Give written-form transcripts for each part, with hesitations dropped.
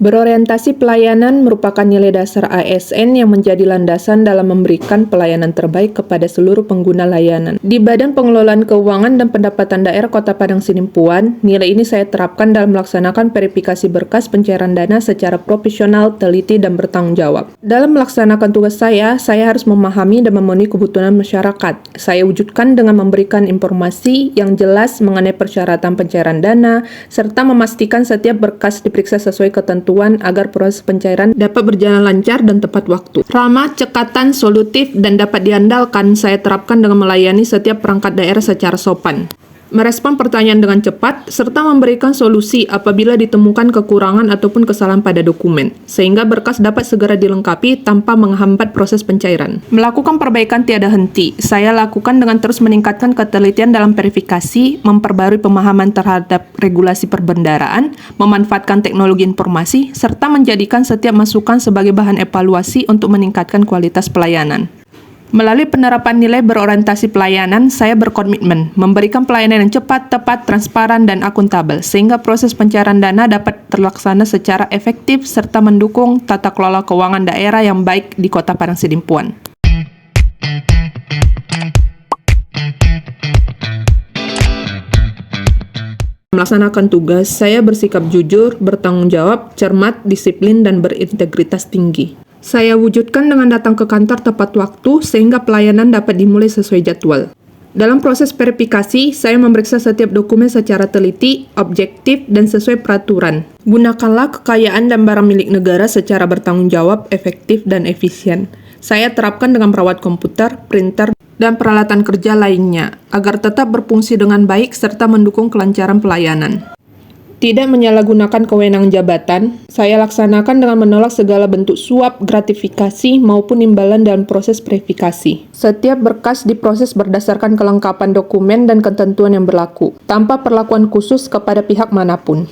Berorientasi pelayanan merupakan nilai dasar ASN yang menjadi landasan dalam memberikan pelayanan terbaik kepada seluruh pengguna layanan. Di Badan Pengelolaan Keuangan dan Pendapatan Daerah Kota Padang Sidimpuan, nilai ini saya terapkan dalam melaksanakan verifikasi berkas pencairan dana secara profesional, teliti, dan bertanggung jawab. Dalam melaksanakan tugas saya harus memahami dan memenuhi kebutuhan masyarakat. Saya wujudkan dengan memberikan informasi yang jelas mengenai persyaratan pencairan dana, serta memastikan setiap berkas diperiksa sesuai ketentuan agar proses pencairan dapat berjalan lancar dan tepat waktu. Ramah, cekatan, solutif, dan dapat diandalkan saya terapkan dengan melayani setiap perangkat daerah secara sopan. Merespon pertanyaan dengan cepat, serta memberikan solusi apabila ditemukan kekurangan ataupun kesalahan pada dokumen, sehingga berkas dapat segera dilengkapi tanpa menghambat proses pencairan. Melakukan perbaikan tiada henti, saya lakukan dengan terus meningkatkan ketelitian dalam verifikasi, memperbarui pemahaman terhadap regulasi perbendaraan, memanfaatkan teknologi informasi, serta menjadikan setiap masukan sebagai bahan evaluasi untuk meningkatkan kualitas pelayanan. Melalui penerapan nilai berorientasi pelayanan, saya berkomitmen memberikan pelayanan yang cepat, tepat, transparan, dan akuntabel, sehingga proses pencairan dana dapat terlaksana secara efektif serta mendukung tata kelola keuangan daerah yang baik di Kota Padang Sidimpuan. Melaksanakan tugas, saya bersikap jujur, bertanggung jawab, cermat, disiplin, dan berintegritas tinggi. Saya wujudkan dengan datang ke kantor tepat waktu sehingga pelayanan dapat dimulai sesuai jadwal. Dalam proses verifikasi, saya memeriksa setiap dokumen secara teliti, objektif, dan sesuai peraturan. Gunakanlah kekayaan dan barang milik negara secara bertanggung jawab, efektif, dan efisien. Saya terapkan dengan merawat komputer, printer, dan peralatan kerja lainnya, agar tetap berfungsi dengan baik serta mendukung kelancaran pelayanan. Tidak menyalahgunakan kewenangan jabatan, saya laksanakan dengan menolak segala bentuk suap, gratifikasi, maupun imbalan dalam proses verifikasi. Setiap berkas diproses berdasarkan kelengkapan dokumen dan ketentuan yang berlaku, tanpa perlakuan khusus kepada pihak manapun.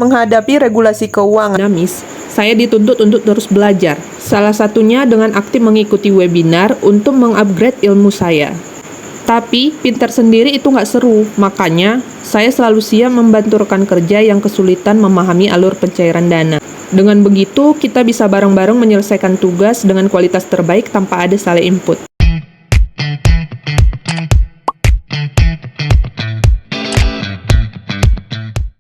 Menghadapi regulasi keuangan dinamis, saya dituntut untuk terus belajar. Salah satunya dengan aktif mengikuti webinar untuk mengupgrade ilmu saya. Tapi, pintar sendiri itu nggak seru. Makanya, saya selalu siap membantu rekan kerja yang kesulitan memahami alur pencairan dana. Dengan begitu, kita bisa bareng-bareng menyelesaikan tugas dengan kualitas terbaik tanpa ada salah input.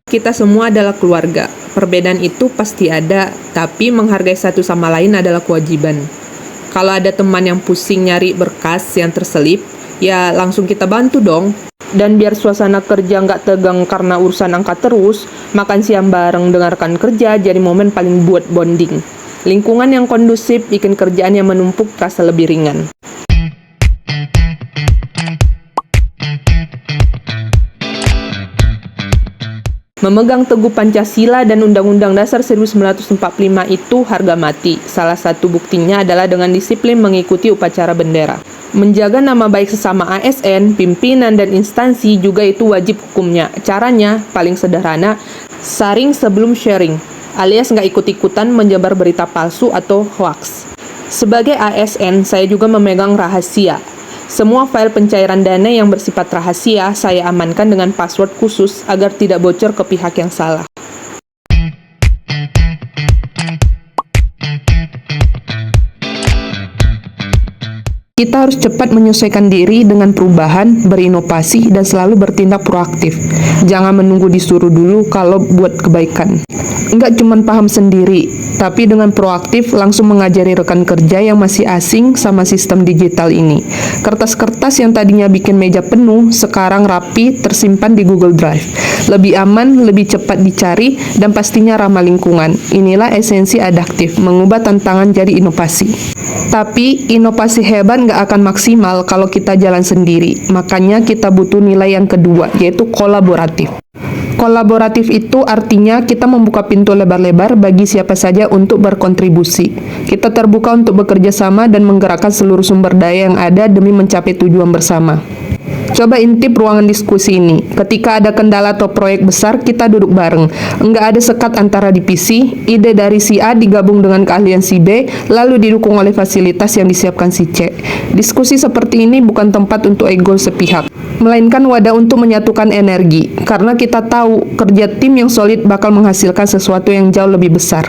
Kita semua adalah keluarga. Perbedaan itu pasti ada, tapi menghargai satu sama lain adalah kewajiban. Kalau ada teman yang pusing nyari berkas yang terselip, ya langsung kita bantu dong. Dan biar suasana kerja nggak tegang karena urusan angka terus, makan siang bareng dengarkan kerja jadi momen paling buat bonding. Lingkungan yang kondusif bikin kerjaan yang menumpuk terasa lebih ringan. Memegang teguh Pancasila dan Undang-Undang Dasar 1945 itu harga mati. Salah satu buktinya adalah dengan disiplin mengikuti upacara bendera. Menjaga nama baik sesama ASN, pimpinan, dan instansi juga itu wajib hukumnya. Caranya paling sederhana, saring sebelum sharing, alias nggak ikut-ikutan menyebar berita palsu atau hoax. Sebagai ASN, saya juga memegang rahasia. Semua file pencairan dana yang bersifat rahasia saya amankan dengan password khusus agar tidak bocor ke pihak yang salah. Kita harus cepat menyesuaikan diri dengan perubahan, berinovasi, dan selalu bertindak proaktif. Jangan menunggu disuruh dulu kalau buat kebaikan. Enggak cuma paham sendiri, tapi dengan proaktif langsung mengajari rekan kerja yang masih asing sama sistem digital ini. Kertas-kertas yang tadinya bikin meja penuh, sekarang rapi, tersimpan di Google Drive. Lebih aman, lebih cepat dicari, dan pastinya ramah lingkungan. Inilah esensi adaptif, mengubah tantangan jadi inovasi. Tapi, inovasi hebat nggak akan maksimal kalau kita jalan sendiri. Makanya kita butuh nilai yang kedua, yaitu kolaboratif. Kolaboratif itu artinya kita membuka pintu lebar-lebar bagi siapa saja untuk berkontribusi. Kita terbuka untuk bekerja sama dan menggerakkan seluruh sumber daya yang ada demi mencapai tujuan bersama. Coba intip ruangan diskusi ini. Ketika ada kendala atau proyek besar, kita duduk bareng. Enggak ada sekat antara divisi, ide dari si A digabung dengan keahlian si B, lalu didukung oleh fasilitas yang disiapkan si C. Diskusi seperti ini bukan tempat untuk ego sepihak, melainkan wadah untuk menyatukan energi. Karena kita tahu, kerja tim yang solid bakal menghasilkan sesuatu yang jauh lebih besar.